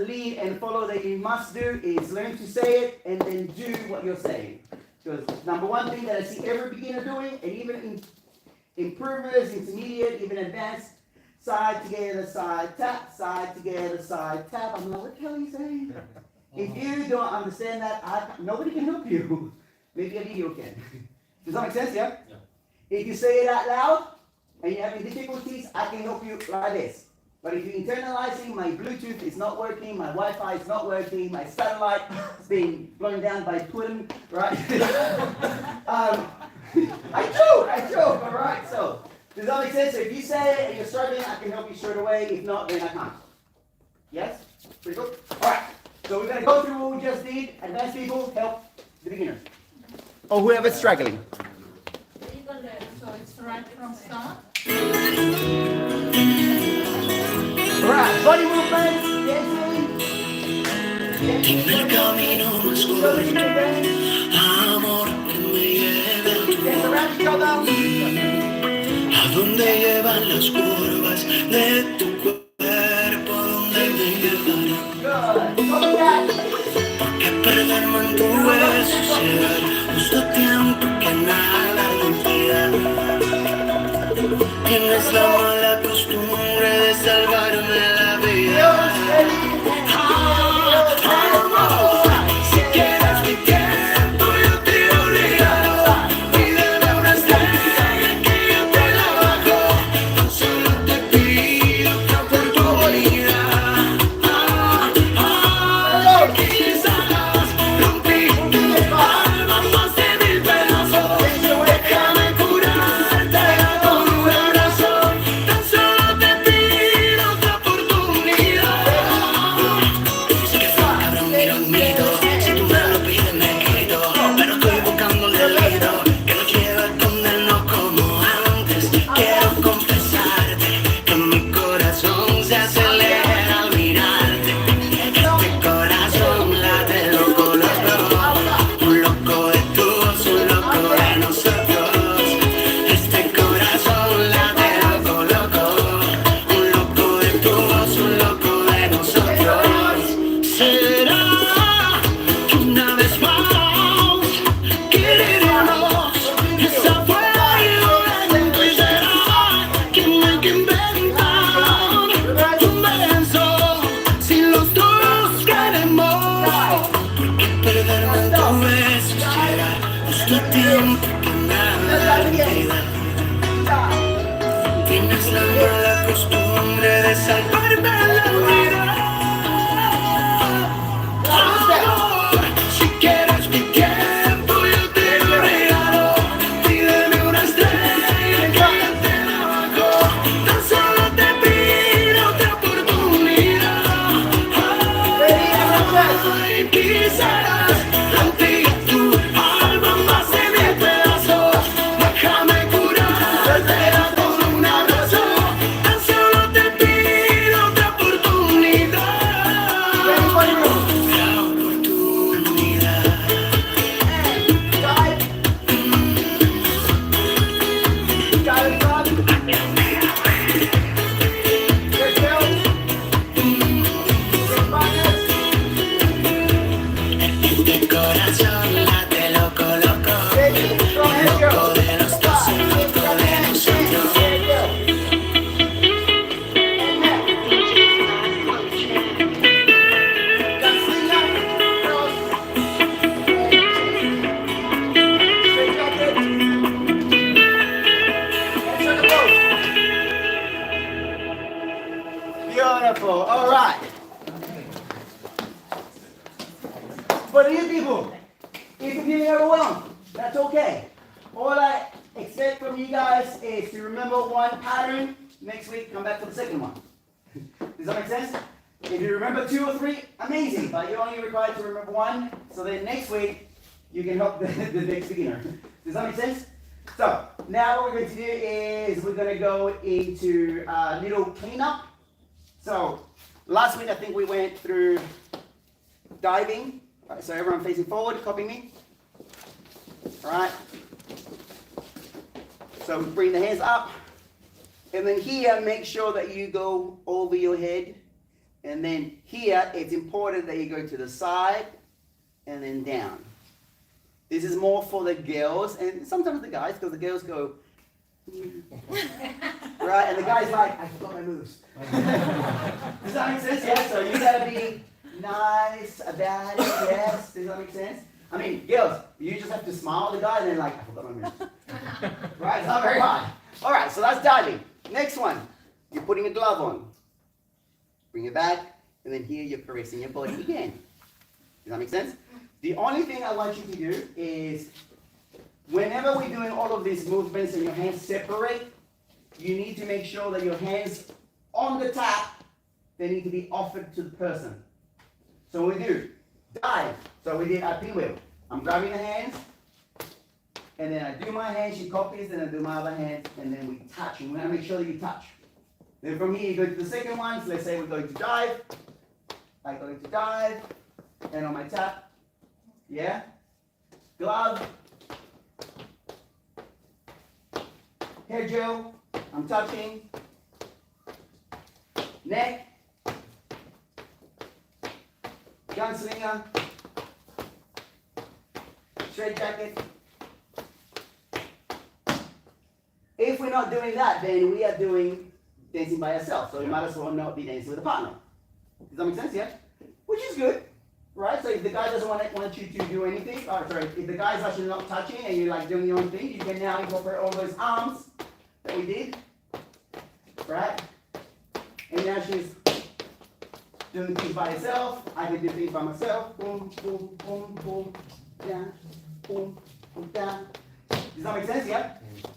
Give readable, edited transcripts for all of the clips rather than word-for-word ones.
lead and follow that you must do is learn to say it and then do what you're saying. Because number one thing that I see every beginner doing, and even improvers, intermediate, even advanced, side together, side tap, side together, side tap. I'm like, what the hell are you saying? If you don't understand that, nobody can help you. Maybe a video can. Does that make sense, yeah? If you say it out loud and you're having difficulties, I can help you like this. But if you're internalizing, my Bluetooth is not working, my Wi-Fi is not working, my satellite is being blown down by Putin, right? I joke, all right? So, does that make sense? So if you say it and you're struggling, I can help you straight away. If not, then I can't. Yes? Pretty good? All right. So we're going to go through what we just did. Advanced people, help the beginners. Or whoever's struggling. So it's right from start. Right, body movements, dancing. Dime el camino más corto, amor, que me lleve a donde llevan las curvas de tu cuerpo, donde me llevarán. Porque perderme en tu beso será justo tiempo que nada lo impida. Tienes la mala costumbre de salvarme la vida. Si quieres mi tiempo yo te lo regalo. Pídeme una estrella que yo te la bajo. Tan solo te pido otra oportunidad. Quizás rompí tu alma más de 1000 pedazos. Déjame curarte con un abrazo. Tan solo te pido otra oportunidad. Sé que fue un cabrón y lo admito. Si tú me lo pides me quito. Pero estoy buscando el delito que nos lleva a escondernos como antes. Quiero confesarte que mi corazón se acelera al mirarte. Este corazón late loco, loco. Un loco de todos, un loco de nosotros. Este corazón late loco, loco. Un loco de todos, un loco de nosotros. Será que una vez más quereremos esa fuerza y será que no hay que inventar un beso si los dos queremos. Porque perderme en tu beso será justo el tiempo que nada olvida. Tienes la mala costumbre de salvarme la vida. Amor, si quieres mi tiempo yo te lo regalo. Pídeme una estrella que yo te la bajo. Tan solo te pido otra oportunidad. Ay, quizás rompí tu alma más de 1000 pedazos. Déjame curarte con un abrazo. Tan solo te pido otra oportunidad. Este corazón late loco, loco. Loco de los dos, loco de nosotros. Beautiful. All right. For the new people, if you're feeling overwhelmed, that's okay. All I expect from you guys is to remember one pattern. Next week, come back to the second one. Does that make sense? If you remember 2 or 3, amazing. But you're only required to remember 1. So then next week, you can help the next beginner. Does that make sense? So now what we're going to do is we're going to go into a little cleanup. So last week I think we went through diving. All right, so everyone facing forward, copy me. All right. So bring the hands up. And then here, make sure that you go over your head And then here, it's important that you go to the side and then down. This is more for the girls and sometimes the guys, because the girls go, right? And the guy's like, I forgot my moves. Does that make sense? Yeah, so you gotta be nice about it, yes. Does that make sense? I mean, girls, you just have to smile at the guy and then like, I forgot my moves. Right, it's not very hard. All right, so that's diving. Next one, you're putting a glove on. Bring it back, and then here you're caressing your body again. Does that make sense? The only thing I want you to do is, whenever we're doing all of these movements and your hands separate, you need to make sure that your hands on the tap, they need to be offered to the person. So we do dive. So we did our pinwheel. I'm grabbing the hands, and then I do my hand, she copies, and I do my other hand, and then we touch. And we want to make sure that you touch. Then from here, you go to the second one. So let's say we're going to dive. I'm going to dive, and on my tap, yeah, glove, hair gel, I'm touching, neck, gunslinger, straight jacket. If we're not doing that, then we are doing dancing by ourselves. So we might as well not be dancing with a partner. Does that make sense? Yeah? Which is good, right? So if the guy doesn't want you to do anything, if the guy's actually not touching and you're like doing your own thing, you can now incorporate all those arms that we did, right? And now she's doing things by herself. I can do things by myself. Boom, boom, boom, boom, down, boom, boom, down. Does that make sense? Yeah?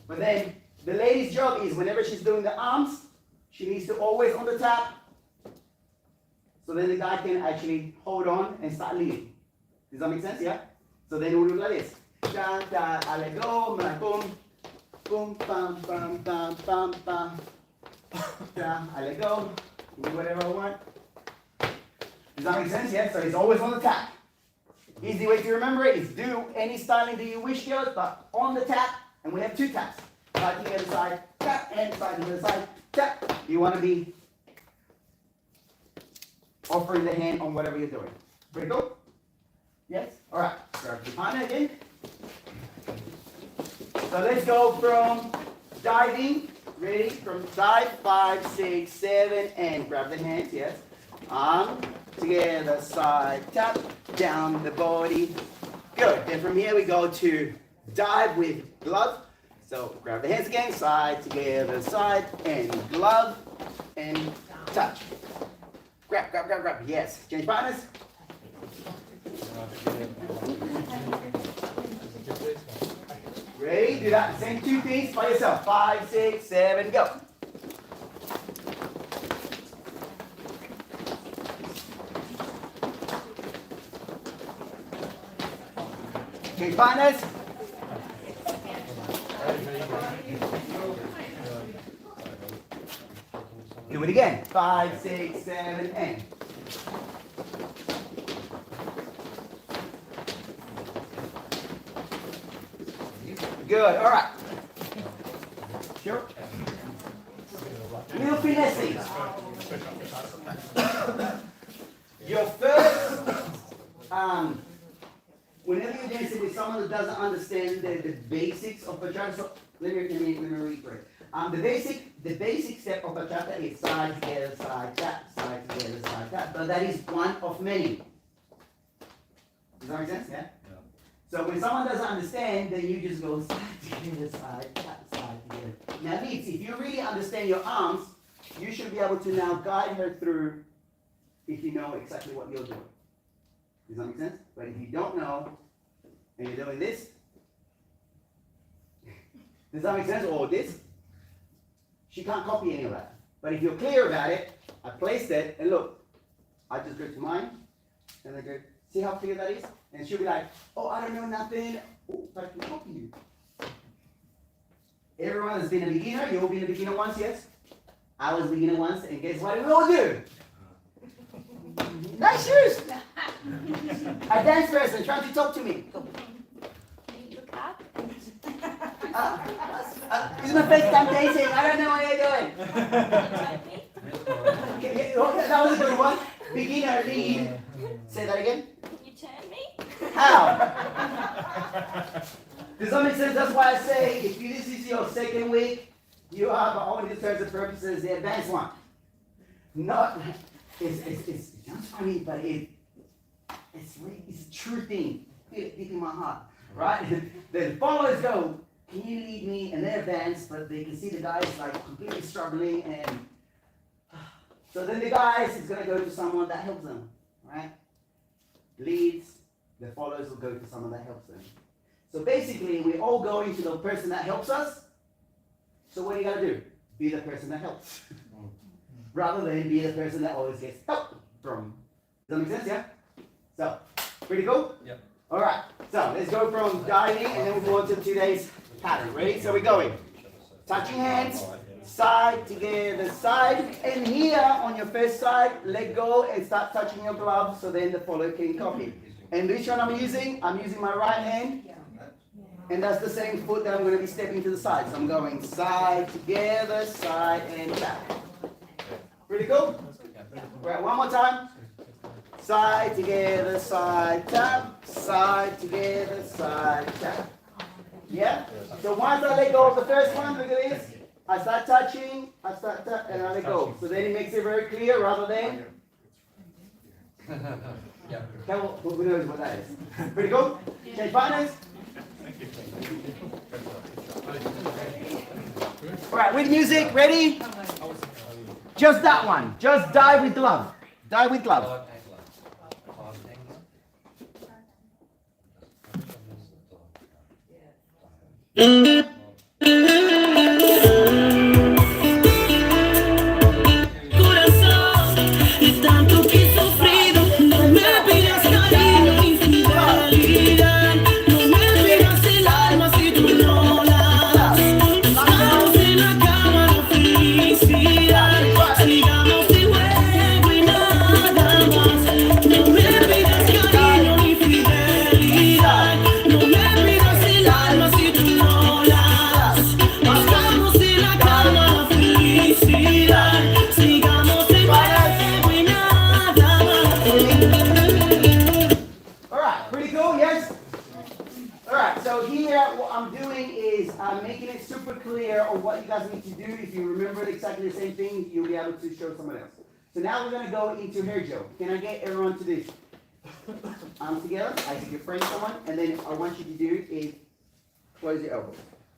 But then the lady's job is whenever she's doing the arms, she needs to always on the tap. So then the guy can actually hold on and start leading. Does that make sense? Yeah? So then we'll do like this. Da, da, I let go, boom, boom, bam, bam, bam, bam, bam. Da, I let go, do whatever I want. Does that make sense? Yeah? So it's always on the tap. Easy way to remember it is do any styling that you wish, girls, but on the tap, and we have two taps. Side to the other side, tap, and side to the other side, tap. You want to be offering the hand on whatever you're doing. Pretty cool? Yes? All right. Grab your partner again. So let's go from diving. Ready? From dive, 5, 6, 7, and grab the hands. Yes. Arm together, side, tap, down the body. Good. Then from here we go to dive with glove. So grab the hands again, side, together, side, and glove, and touch. Grab, grab, grab, grab. Yes. Change partners. Ready? Do that. Same two things by yourself. 5, 6, 7, go. Change partners. Do it again. 5, 6, 7, and. Good. All right. Sure. Little finesses. Your first, whenever you're dancing with someone who doesn't understand the basics of bachata, so let me reiterate. The basic step of bachata is side together, side tap, side together, side tap. But that is one of many. Does that make sense? Yeah. So when someone doesn't understand, then you just go side together, side tap, side together. Now, Leeds, if you really understand your arms, you should be able to now guide her through if you know exactly what you're doing. Does that make sense? But if you don't know, and you're doing this, does that make sense? Or this? She can't copy any of that. But if you're clear about it, I placed it, and look, I just go to mine, and I go, see how clear that is? And she'll be like, oh, I don't know nothing. Oh, but I can copy you. Everyone has been a beginner. You've all been a beginner once, yes? I was a beginner once, and guess what we all do? Nice shoes! A dance person trying to talk to me. This is my first time dancing. I don't know what you're doing. Okay, that was a good one. Beginner lead. Say that again. Can you turn me? How? Does that make sense? That's why I say if this is your second week, you have only intents and purposes the advanced one. Not, it sounds funny, but it's a true thing. Feel it deep in my heart, right? The followers go, can you lead me? And they advance, but they can see the guys like completely struggling, and so then the guys is gonna go to someone that helps them, right? Leads, the followers will go to someone that helps them. So basically, we're all going to the person that helps us. So what do you gotta do? Be the person that helps. Rather than be the person that always gets help from. Does that make sense, yeah? So, pretty cool? Yep. Alright, so let's go from diving and then we'll go on to today's pattern. Ready? So we're going. Touching hands, side together, side. And here on your first side, let go and start touching your glove so then the follower can copy. And which one I'm using? I'm using my right hand. And that's the same foot that I'm going to be stepping to the side. So I'm going side, together, side, and back. Pretty cool? Right, one more time. Side, together, side, tap. Side, together, side, tap. Yeah? So once I let go of the first one, look at this. I start touching, I start tap, and I let go. So then it makes it very clear rather than... Who knows what that is? Pretty cool? Change partners? Alright, with music, ready? Just that one. Just dive with glove. Dive with glove. So now we're going to go into hair gel. Can I get everyone to this? Arms together. I think you're frame someone. And then I want you to do is close your elbows.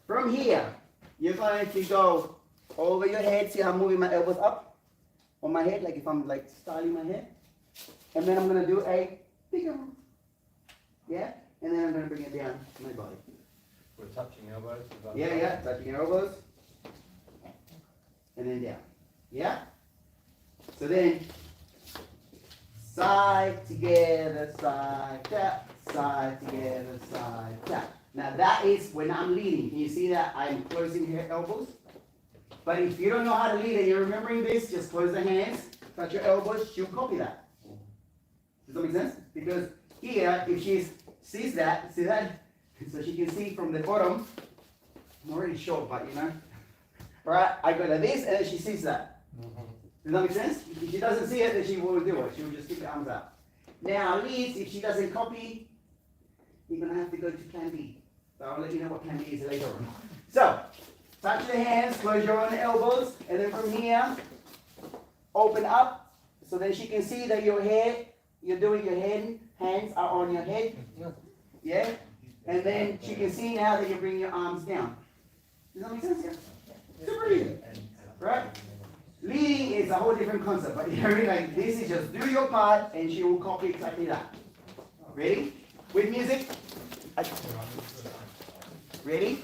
From here, you're going to go over your head. See how I'm moving my elbows up on my head, like if I'm like styling my head. And then I'm going to do a bigger one. Yeah? And then I'm going to bring it down to my body. We're touching elbows. Yeah, touching your elbows. And then down. Yeah? So then, side together, side tap, side together, side tap. Now that is when I'm leading. Can you see that I'm closing your elbows? But if you don't know how to lead and you're remembering this, just close the hands, touch your elbows, she'll copy that. Does that make sense? Because here, if she sees that, see that? So she can see from the bottom, I'm already short, but you know. Alright, I go like this and then she sees that. Does that make sense? If she doesn't see it, then she won't do it. She will just keep the arms out. Now, leads, if she doesn't copy, you're going to have to go to plan B. So I'll let you know what plan B is later on. So, touch the hands, close your own elbows, and then from here, open up, so then she can see that your head, you're doing your head, hands are on your head. Yeah? And then she can see now that you bring your arms down. Does that make sense? Yeah? Super easy. Right? Leading is a whole different concept, but you know, like this is just do your part and she will copy exactly that. Ready? With music? Ready?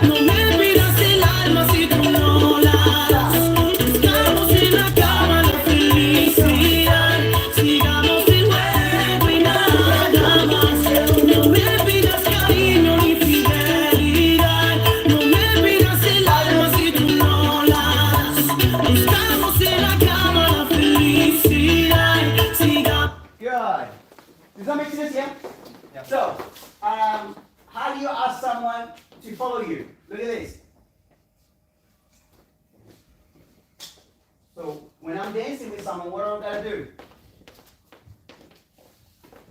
No me pidas el alma make sense, yeah? Yeah. So, how do you ask someone to follow you? Look at this. So, when I'm dancing with someone, what do I gotta do?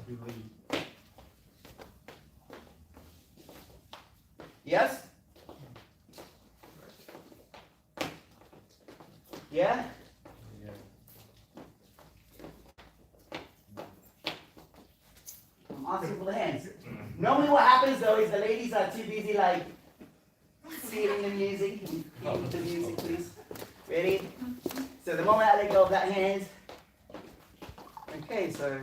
You lead. Yes? Yeah? Yeah. I'm asking for the hands. Normally what happens though is the ladies are too busy like feeling the music. Feeling the music, please. Ready? So the moment I let go of that hand, okay, so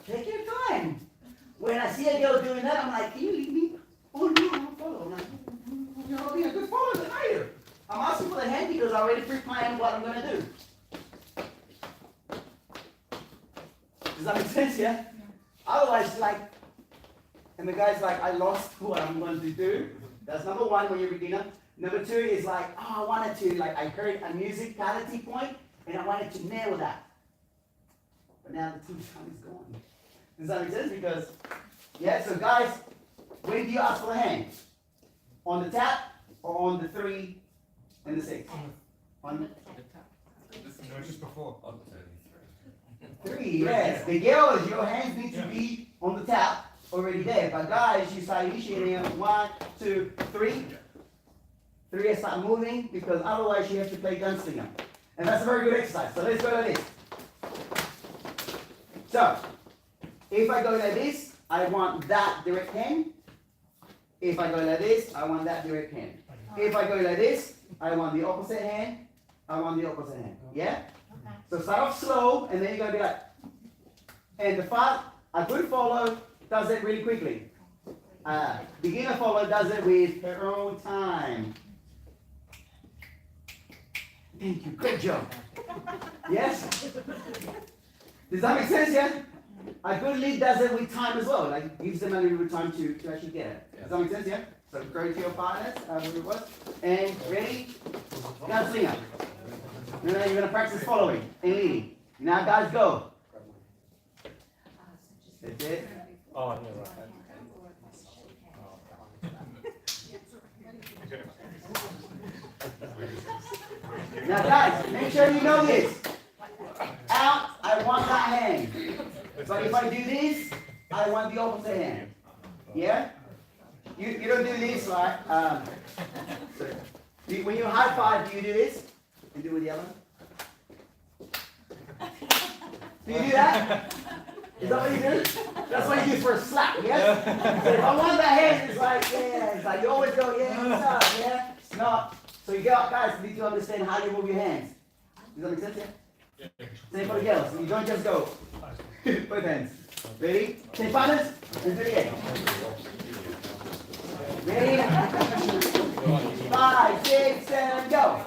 take your time. When I see a girl doing that, I'm like, can you leave me? Oh no, I'll follow. I'm like, you're not being a good follower then either. I'm asking for the hand because I already pre-planned what I'm gonna do. Does that make sense, yeah? Otherwise, like, and the guy's like, I lost what I'm going to do. That's number one when you're a beginner. Number two is like, oh, I wanted to, like, I heard a musicality point, and I wanted to nail that. But now the time is gone. Does that make sense? Because, yeah, so guys, when do you ask for the hand? On the tap, or on the 3 and the 6? On No, just before. 3, yes. The girls, your hands need to be on the tap, already there. But guys, you start initiating 1, 2, 3. 3 and start moving, because otherwise you have to play gunslinger. And that's a very good exercise. So let's go like this. So, if I go like this, I want that direct hand. If I go like this, I want that direct hand. If I go like this, I want the opposite hand. I want the opposite hand. Yeah? Okay. So start off slow, and then you're going to be like, and a good follow does it really quickly. Beginner follow does it with her own time. Thank you, great job. Yes? Does that make sense, yeah? A good lead does it with time as well, like gives them a little bit of time to actually get it. Does that make sense, yeah? So go to your partners, whatever it was, and ready? Gunslinger. Now you're going to practice following and leading. Now guys, go. That's it. Oh, yeah, right. Now guys, make sure you know this. Out, I want that hand. But if I do this, I want the opposite hand. Yeah? You don't do this, right? When you high five, do you do this? And do it with the other one? Do you do that? Is that what you do? That's what you do for a slap, yes? So if I want that hand, it's like, yeah, it's like you always go, yeah, what's up, yeah? It's not. So you guys need to understand how you move your hands. Does that make sense, yeah? Same for the girls. You don't just go. Both hands. Ready? Change partners and do it again. Ready? 5, 6, 7, go.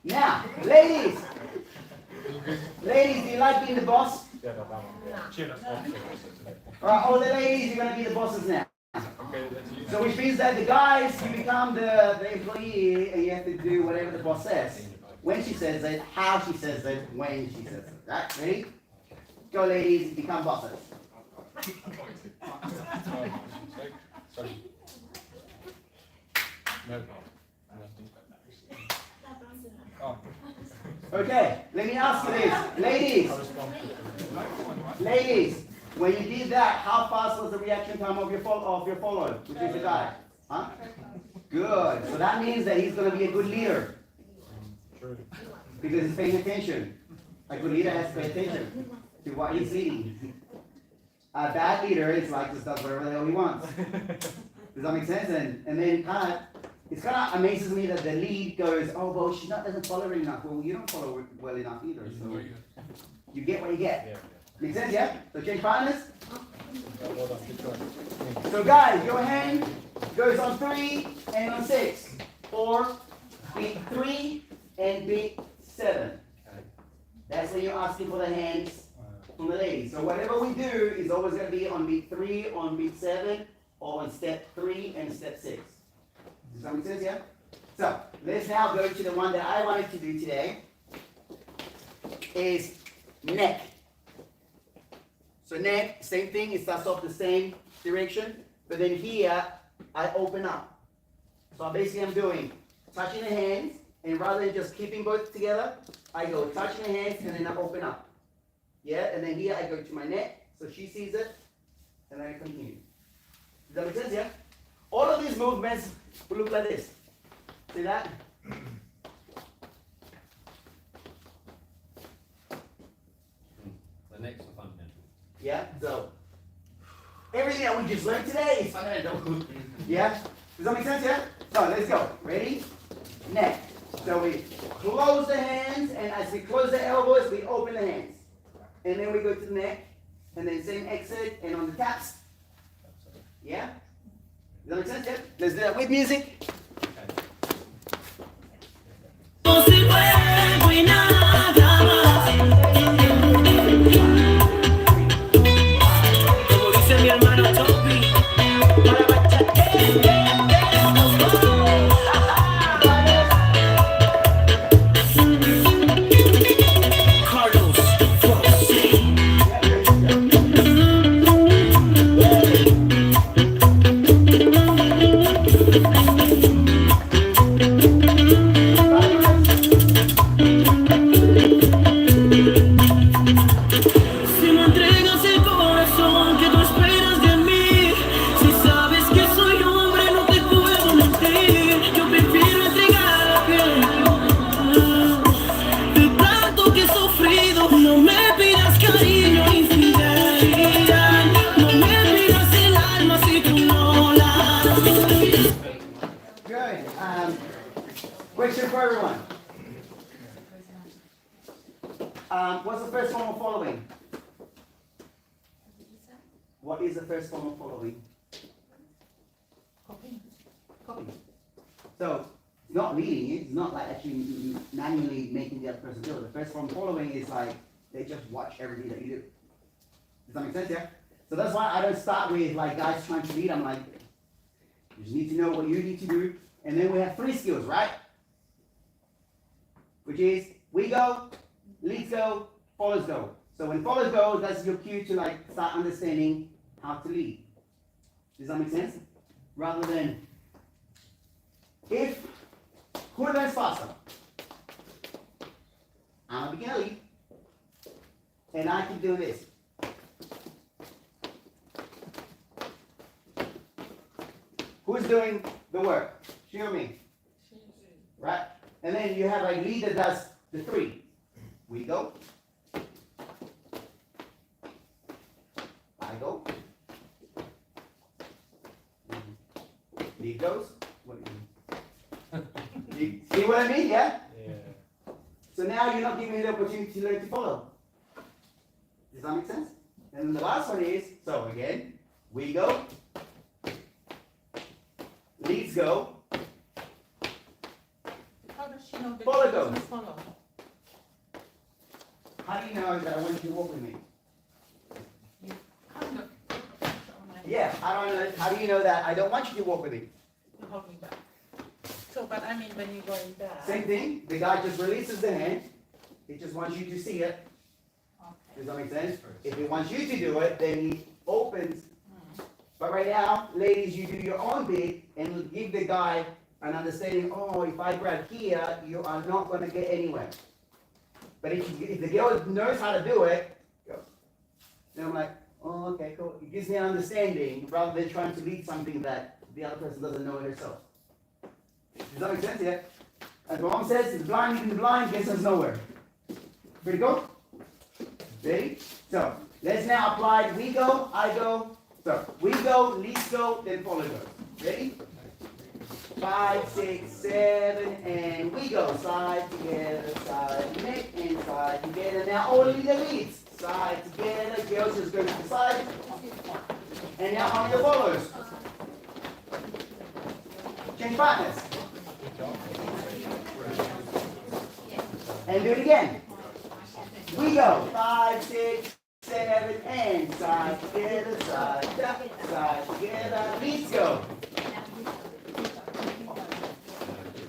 Now, ladies, do you like being the boss? Alright, all the ladies, you're gonna be the bosses now. So which means that the guys, you become the employee and you have to do whatever the boss says. When she says it, how she says it, when she says it. Right? Ready? Go ladies, become bosses. Okay, let me ask you this. Ladies, when you did that, how fast was the reaction time of your follower, which is the guy? Huh? Good. So that means that he's going to be a good leader. Because he's paying attention. A good leader has to pay attention to what he's leading. A bad leader is like just does whatever the hell he wants. Does that make sense? And then it kind of amazes me that the lead goes, oh, well, she doesn't follow her enough. Well, you don't follow her well enough either. So you get what you get. Make sense, yeah? So change partners. So guys, your hand goes on 3 and on 6. Or beat 3 and beat 7. That's when you're asking for the hands from the ladies. So whatever we do is always going to be on beat 3, on beat 7, or on step 3 and step 6. Does that make sense, yeah? So, let's now go to the one that I wanted to do today, is neck. So neck, same thing, it starts off the same direction, but then here, I open up. So basically I'm doing, touching the hands, and rather than just keeping both together, I go touching the hands, and then I open up. Yeah, and then here I go to my neck, so she sees it, and then I continue. Does that make sense, yeah? All of these movements will look like this. See that? The next are fundamental. Yeah, so everything that we just learned today is fundamental. Yeah? Does that make sense, yeah? So let's go. Ready? Neck. So we close the hands, and as we close the elbows, we open the hands. And then we go to the neck, and then same exit, and on the taps. Yeah? Does that make sense, yeah? Let's do that with music. No se puede y nada más. Como dice mi hermano Toby, para bachata. Carlos Fonsi. Si me entregas el corazón que tú esperas de mí, si sabes que soy hombre no te puedo mentir, yo prefiero entregar la piel. De tanto que he sufrido, no me pidas cariño infidelidad, no me pidas el alma si tú no la das. Good. Question for everyone. What's the first form of following? What is the first form of following? Copy. Copy. So, it's not reading it, it's not like actually manually making the other person do it. The first form of following is like, they just watch everything that you do. Does that make sense, yeah? So that's why I don't start with like guys trying to lead, I'm like, you just need to know what you need to do. And then we have 3 skills, right? Which is, we go, leads go, follows go. So when follows go, that's your cue to like start understanding how to lead. Does that make sense? Rather than, if, who learns faster? I'm a beginner lead, and I keep doing this. Who's doing the work? She or me? Right? And then you have a lead that does the 3. We go. I go. Lead goes. What do you mean? You see what I mean? Yeah? Yeah. So now you're not giving me the opportunity to learn to follow. Does that make sense? And then the last one is, so again, we go. Leads go. How does she know that Follow she doesn't goes. follow? How do you know that I want you to walk with me? Kind of. Yeah, I don't know. How do you know that I don't want you to walk with me? You hold me back. So, but I mean, when you're going back. Same thing. The guy just releases the hand. He just wants you to see it. Okay. Does that make sense? If he wants you to do it, then he opens. But right now, ladies, you do your own bit and give the guy an understanding, oh, if I grab here, you are not going to get anywhere. But if the girl knows how to do it, go. Then I'm like, oh, okay, cool. It gives me an understanding rather than trying to lead something that the other person doesn't know herself. Does that make sense? Yeah? As my mom says, the blind leading the blind gets us nowhere. Ready to go? Ready? So, let's now apply we go, I go. So, we go, leads go, then follow goes. Ready? 5, 6, 7, and we go. Side together, side, neck, and side together. Now only the leads. Side together, girls just go to the side. And now on your follows. Change partners. And do it again. We go. 5, 6, 7, and side together, side together. Knees go.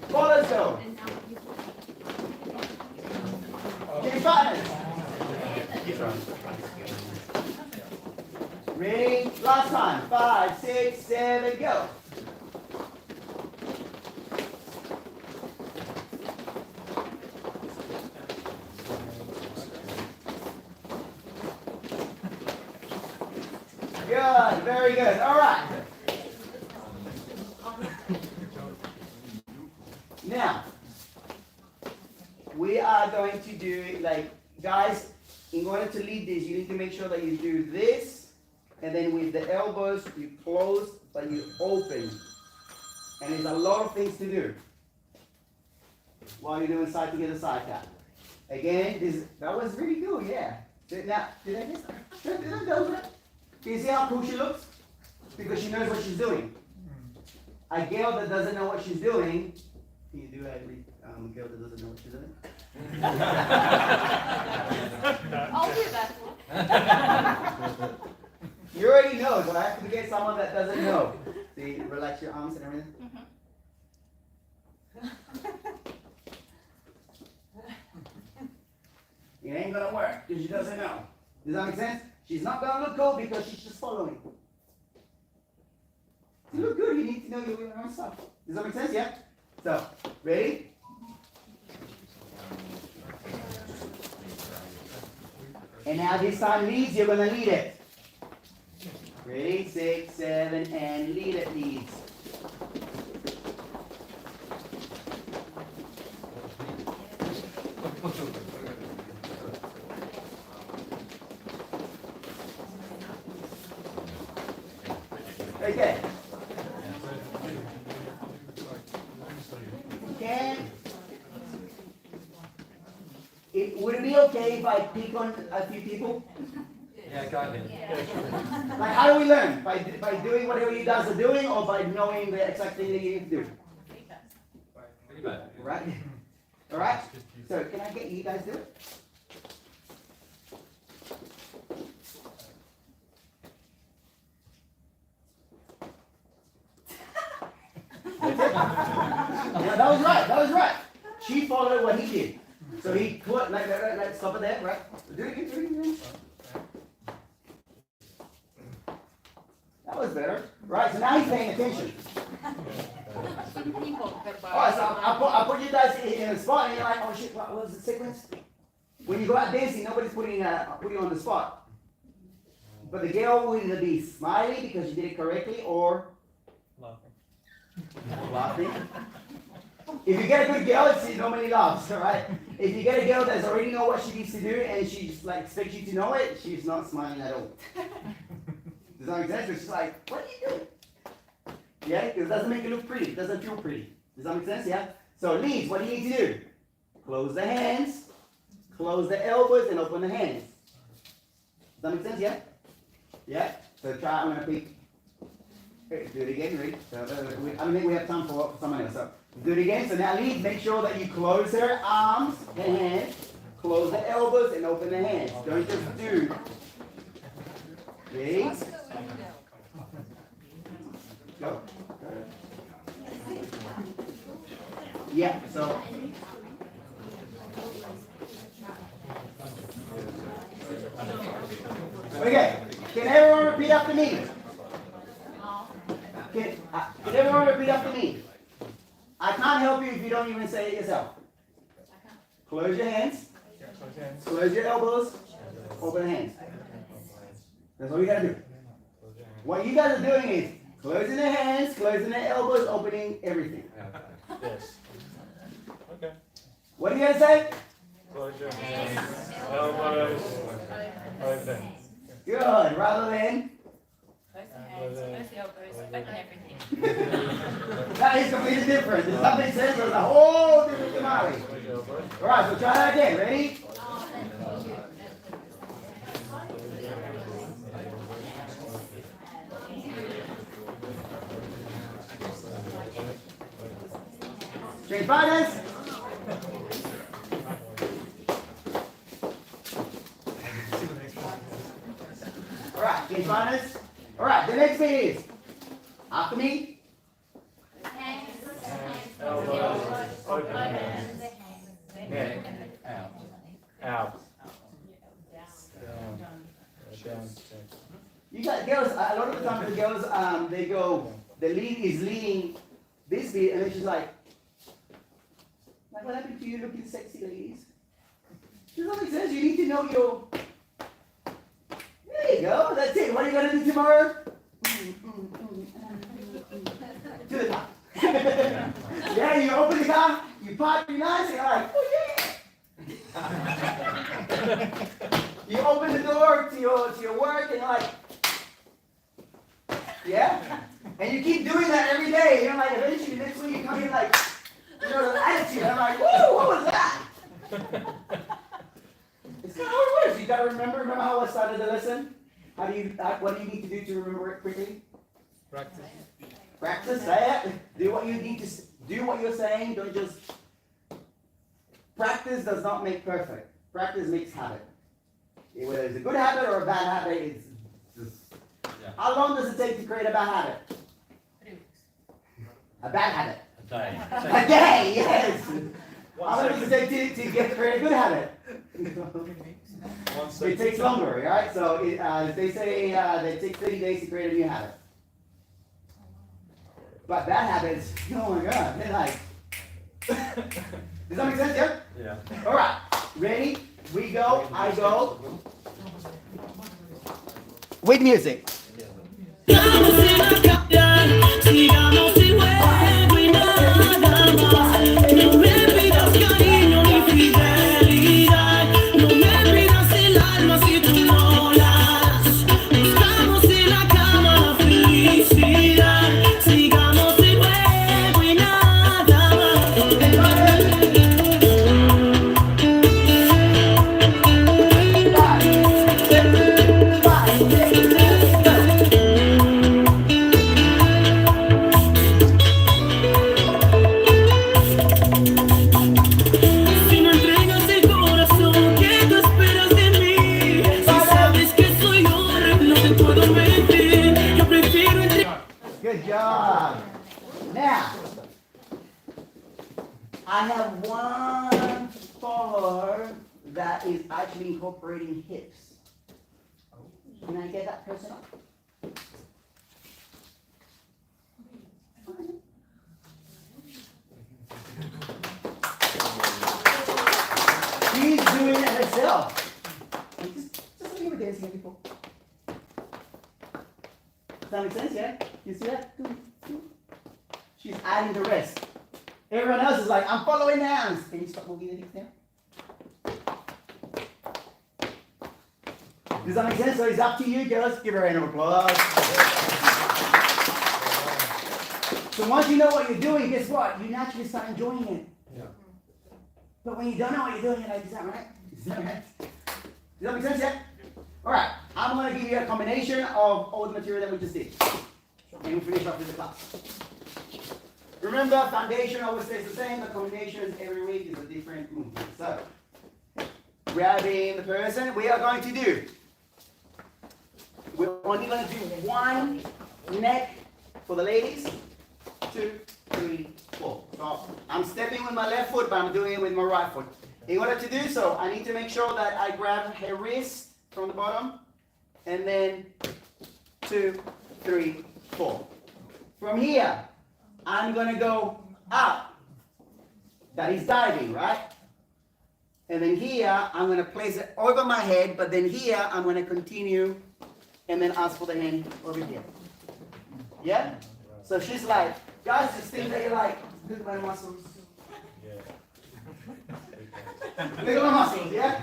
Ballers go. Change partners. Ready? Last time. 5, 6, 7, go. Good, very good. All right. Now, we are going to do like, guys, in order to lead this, you need to make sure that you do this, and then with the elbows, you close, but you open. And there's a lot of things to do while you're doing side together side tap. Again, that was really good, yeah. Now, did I miss that? Can you see how cool she looks? Because she knows what she's doing. A girl that doesn't know what she's doing, can you do that? A girl that doesn't know what she's doing? I'll do that one. You already know, but I have to get someone that doesn't know. See, relax your arms and everything. It ain't gonna work because she doesn't know. Does that make sense? She's not gonna look cool because she's just following. To look good, you need to know your own stuff. Does that make sense? Yeah? So, ready? And now this time leads, you're gonna lead it. Ready? 6, 7, and lead it, leads. Okay. Would it be okay if I pick on a few people? Yeah, go ahead. Like, how do we learn? By doing whatever you guys are doing, or by knowing the exact thing that you need to do? Right? All right? So, can I get you guys to do it? Yeah, that was right. That was right. She followed what he did. So he put like that, like stop it there, right? Do it again, do it again. That was better. Right, so now he's paying attention. Alright, so I put you guys in a spot and you're like, oh shit, what was the sequence? When you go out dancing, nobody's putting you on the spot. But the girl will either be smiling because you did it correctly or laughing. If you get a good girl, she normally laughs, alright? If you get a girl that's already know what she needs to do and she just like expects you to know it, she's not smiling at all. Does that make sense? She's like, what are you doing? Yeah, because it doesn't make it look pretty. It doesn't feel pretty. Does that make sense? Yeah? So leads, what do you need to do? Close the hands, close the elbows, and open the hands. Does that make sense? Yeah? Yeah? So try, I'm going to pick. Okay, do it again, ready? So, I don't think we have time for someone else. So do it again. So now lead, make sure that you close her arms and hands, close the elbows, and open the hands. Don't just do. Ready? Go. Yeah, so. Okay, can everyone repeat after me? Can everyone repeat after me? I can't help you if you don't even say it yourself. Close your hands. Close your elbows. Open the hands. That's all you gotta do. What you guys are doing is closing the hands, closing the elbows, opening everything. Yes. Okay. What are you gonna say? Close your hands, elbows, open. Good. Rather than that is completely different. Does that make sense? There's a whole different tamale. All right. So try that again. Ready? Change partners. Alright, can you find us? Alright, the next thing is, after me, Elbows, open hands. Neck, out. Out. Down. Down. you got girls, a lot of the time the girls, they go, the lead is leading this beat, and then she's like, what happened to you looking sexy, ladies? Does that make sense? You need to know your, there you go, that's it. What are you going to do tomorrow? To the top. Yeah, you open the car, you park your nice, and you're like, oh yeah. You open the door to your work, and you're like, yeah. And you keep doing that every day. You're like, eventually next week you come in like, you know, the attitude. I'm like, whoa, what was that? It's kind of how it works. You gotta remember how I started the lesson? What do you need to do to remember it quickly? Practice. Practice that. Do what you need to do what you're saying. Don't just. Practice does not make perfect. Practice makes habit. Whether it's a good habit or a bad habit, it's just. Yeah. How long does it take to create a bad habit? A bad habit. A day. A day, yes. How long does it 1 take to create a good habit? second. It takes longer, right? So they say they take 30 days to create a new habit. But bad habits, oh my God, they're like. Does that make sense? Yeah? Yeah. All right. Ready? We go. I go. With music. Sigamos sin acabar, sigamos sin juego y nada más. No me pidas cariño ni fidelidad, no me pidas el alma si tú no la das. Buscamos en la cama la felicidad, sigamos sin juego y nada más. Si me entregas el corazón, ¿qué tú esperas de mí? Si sabes que soy yo, no te puedo mentir. Yo prefiero entregar. Good job. Now, I have one follower that is actually incorporating hips. Can I get that person up? She's doing it herself. And just like you were dancing before. Does that make sense, yeah? You see that? She's adding the rest. Everyone else is like, I'm following the hands. Can you stop moving the hips now? Does that make sense? So it's up to you, girls. Give her a round of applause. So once you know what you're doing, guess what? You naturally start enjoying it. Yeah. But when you don't know what you're doing, you're like, is that right? Is that right? Does that make sense, yeah? All right. I'm going to give you a combination of all the material that we just did. And we'll finish off with the class. Remember, foundation always stays the same. The combinations every week is a different movement. So, grabbing the person, we are going to do. We're only going to do one neck for the ladies. 2, 3, 4. So I'm stepping with my left foot, but I'm doing it with my right foot. In order to do so, I need to make sure that I grab her wrist from the bottom, and then 2, 3, 4. From here, I'm going to go up. That is diving, right? And then here, I'm going to place it over my head, but then here, I'm going to continue and then ask for the hand over here. Yeah? So she's like, guys, this thing that you're like, look at my muscles. Yeah. Look at my muscles, yeah?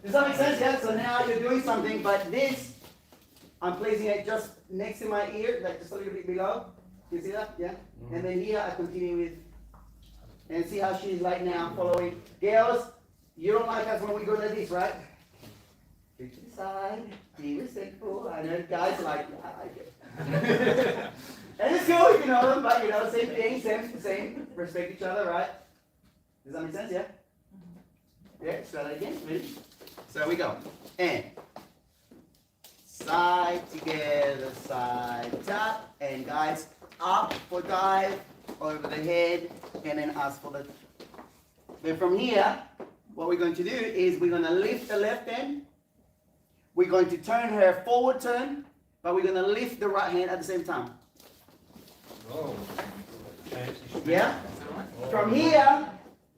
Does that make sense? Yeah? So now you're doing something, but this, I'm placing it just next to my ear, like just a little bit below. You see that? Yeah? And then here I continue with, and see how she's like now following. Girls, you don't like us when we go like this, right? Get to the side, be respectful. I know guys are like, I like it. And it's cool if you know them, but you know, same thing, same, respect each other, right? Does that make sense, yeah? Yeah, let's try that again, ready? So we go. And side. side, together, side, tap. And guys, up for dive, over the head, and then ask for the. Then from here, what we're going to do is we're going to lift the left hand. We're going to turn her forward turn, but we're going to lift the right hand at the same time. Oh. Yeah? From here,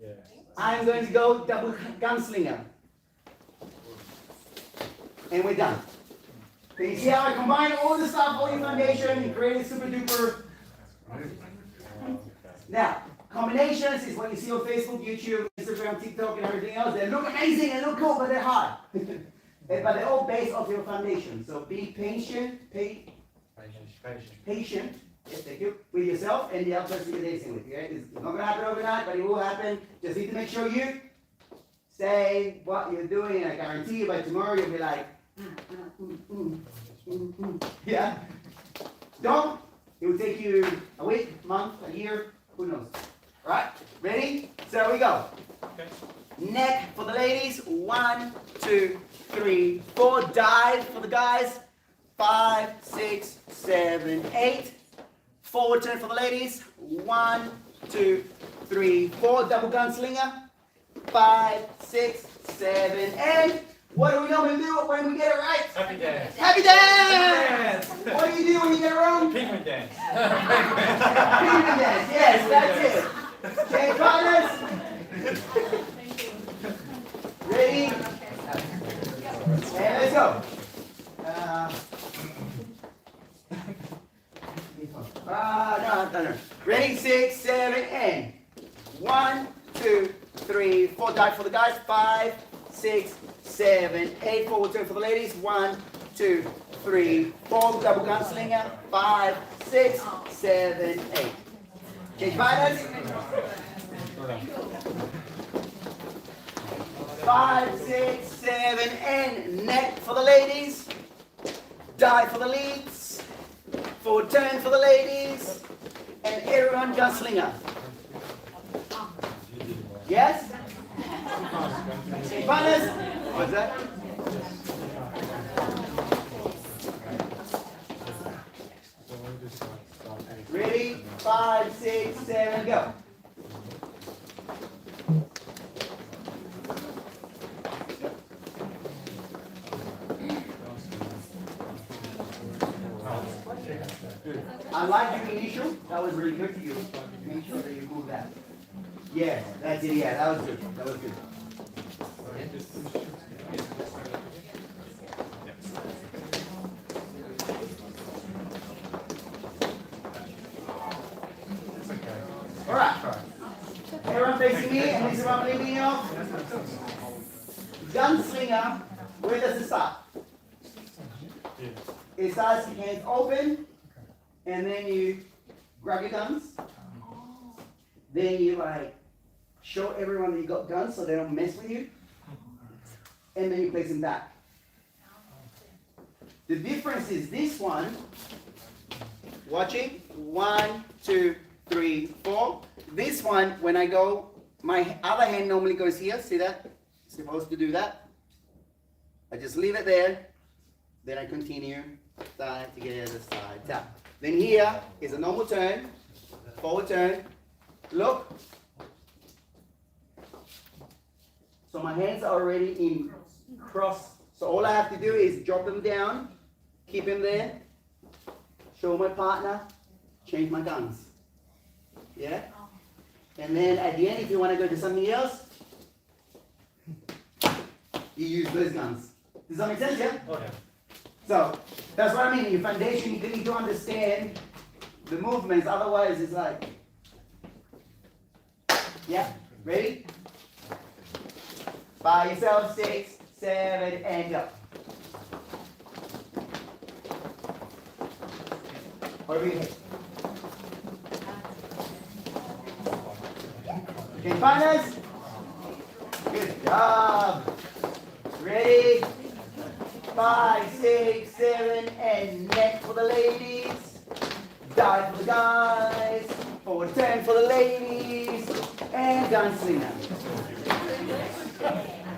Yeah. I'm going to go double gunslinger. And we're done. Can you see how I combine all the stuff, all your foundation, and create a super duper? Now, combinations is what you see on Facebook, YouTube, Instagram, TikTok, and everything else. They look amazing, they look cool, but they're hard. But they're all based off your foundation. So be patient, patient, yes, thank you, with yourself and the other person you're dancing with. Okay? It's not going to happen overnight, but it will happen. Just need to make sure you say what you're doing, and I guarantee you by tomorrow you'll be like, yeah. Don't. It will take you a week, month, a year, who knows. Right? Ready? So here we go. Okay. Neck for the ladies. 1, 2, 3, 4. Dive for the guys. 5, 6, 7, 8. Forward turn for the ladies. 1, 2, 3, 4. Double gunslinger. 5, 6, 7, 8. What do we normally do when we get it right? Happy dance. Happy dance! What do you do when you get it wrong? Pigment dance. Pigment dance. Yes, that's it. Okay, partners? Ready? And let's go. No. Ready, 6, 7, and 1, 2, 3, 4. Dive for the guys. 5, 6, 7, 8. Forward turn for the ladies. 1, 2, 3, 4. Double gunslinger. 5, 6, 7, 8. Change partners. 5, 6, 7, and neck for the ladies. Dive for the leads. Forward turn for the ladies. And everyone gunslinger. Yes? Change partners. What's that? Ready? 5, 6, 7, go. I like your initial. That was really good for you. Make sure that you move that. Yes, that's it. Yeah, that was good. That was good. All right. Everyone facing me, and this is what I'm leaving you off. Gunslinger, where does it start? It starts hands open, and then you grab your guns. Then you like show everyone that you got guns so they don't mess with you. And then you place them back. The difference is this one, watching, 1, 2, 3, 4. This one, when I go, my other hand normally goes here, see that? Supposed to do that. I just leave it there, then I continue, side, together, side, tap. Then here is a normal turn, forward turn, look. So my hands are already in cross. So all I have to do is drop them down, keep them there, show my partner, change my guns. Yeah? And then at the end, if you want to go to something else, you use those guns. Does that make sense, yeah? Okay. So, that's what I mean. In your foundation, you need to understand the movements. Otherwise, it's like, yeah, ready? By yourself, 6, 7, and go. Over your head. Okay, partners? Good job. Ready? 5, 6, 7, and neck for the ladies. Dive for the guys. Forward turn for the ladies. And gunslinger.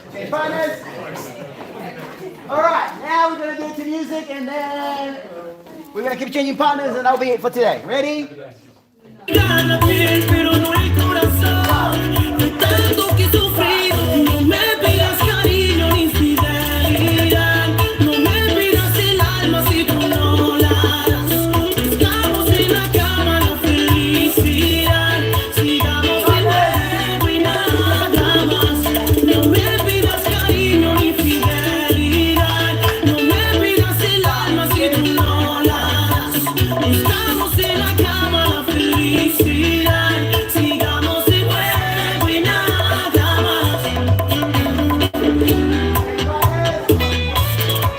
Okay, partners? All right, now now we're gonna do it to music, and then we're gonna keep changing partners, and that'll be it for today. Ready? La piel, pero no el corazón. De tanto que he sufrido, no me pidas cariño ni fidelidad. No me pidas el alma si tú no la das. Estamos en la cama, la felicidad. Sigamos de nuevo y nada más. No me pidas cariño ni fidelidad. No me pidas el alma si tú no la das. Estamos en la cama, la felicidad. Sigamos de nuevo y nada más.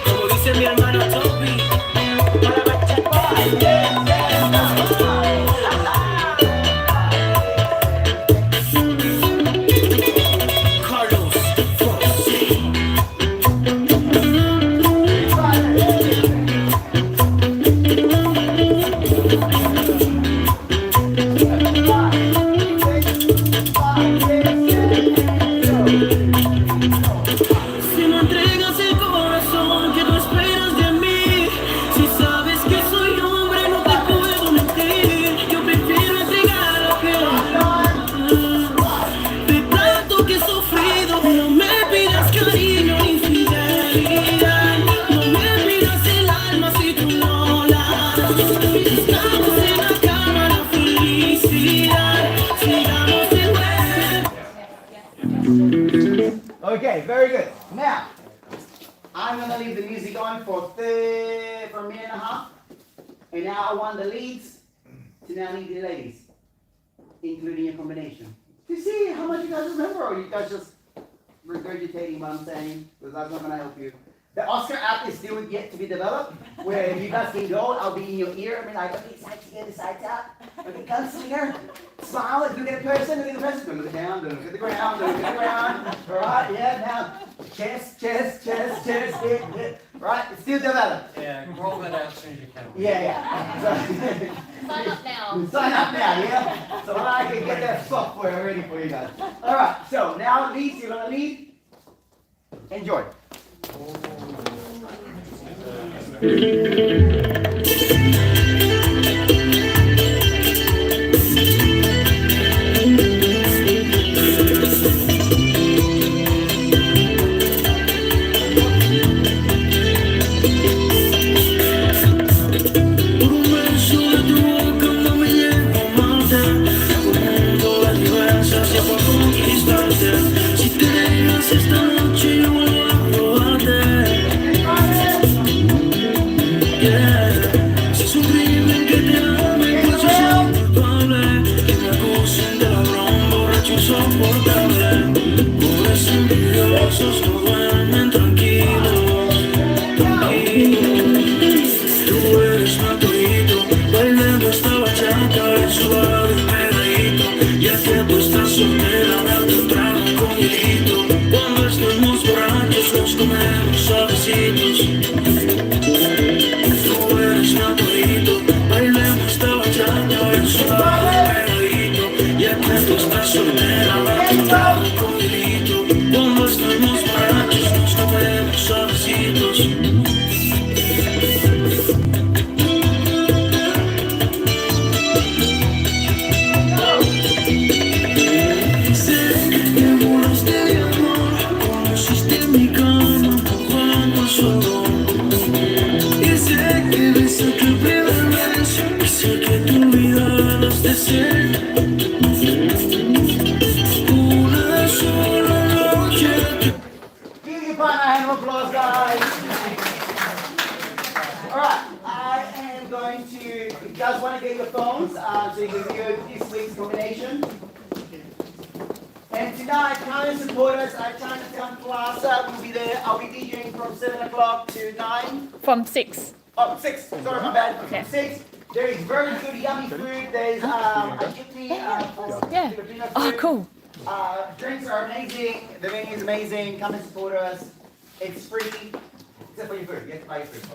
Como dice mi hermano Toby, para Bachata. Carlos Fonsi. Si no entregas el corazón que tú esperas de mí, si sabes que soy hombre no te puedo mentir, yo prefiero entregar lo que de tanto que he sufrido. No me pidas cariño ni fidelidad, no me pidas el alma si tú no la das. Estamos en la cama, la felicidad, sigamos de nuevo. Okay, very good. Now, I'm gonna leave the music on for a minute and a half, and now I want the leads to now lead the ladies, including your combination, to see how much you guys remember, or you guys just regurgitating what I'm saying, because that's not gonna help you. The Oscar app is still yet to be developed, where you guys can go, I'll be in your ear, I'll be like, okay, side to the side tap, okay, come swinger, smile, look at the person, don't look down, don't look at the ground, don't look at the ground, alright, yeah, now, chest, hit, right, it's still developed. Yeah, roll that out as soon as you can. Yeah. Sign up now. Sign up now, yeah? So I can get that software ready for you guys. Alright, so now leads, you're gonna lead, enjoy. Por un beso de tu boca no me llevo a amarte. Por un mundo de diversas y por conquistarte. Si te dejas esta noche yo vuelvo a robarte. Yeah. Si es horrible que te ame, pues yo soy culpable. Que me acusen de ladrón, borracho, insoportable. Pobres envidiosos no duermen tranquilos, tranquilos. Tú eres mi antojito, bailando esta bachata, el suave pegadito. Ya que tú estás soltera, date un trago con hielito. Cuando estemos borrachos nos comemos suavecitos. Tú eres mi antojito, bailando esta bachata, el suave pegadito. Ya que tú estás soltera, date un trago con hielito. Cuando estemos borrachos nos comemos suavecitos. Give your partner a hand of applause, guys. Alright, I am going to, if you guys want to get your phones, so you can view this week's combination. And tonight, come and support us at Chinatown Plaza. We'll be there. I'll be DJing from 7 o'clock to 9. From 6. Oh, 6. Sorry, my bad. Okay. 6. There is very good, yummy food. There's a jitney. Yeah. Filipino Oh, food. cool. Drinks are amazing. The venue is amazing. Come and support us. It's free, except for your food. You have to buy your food.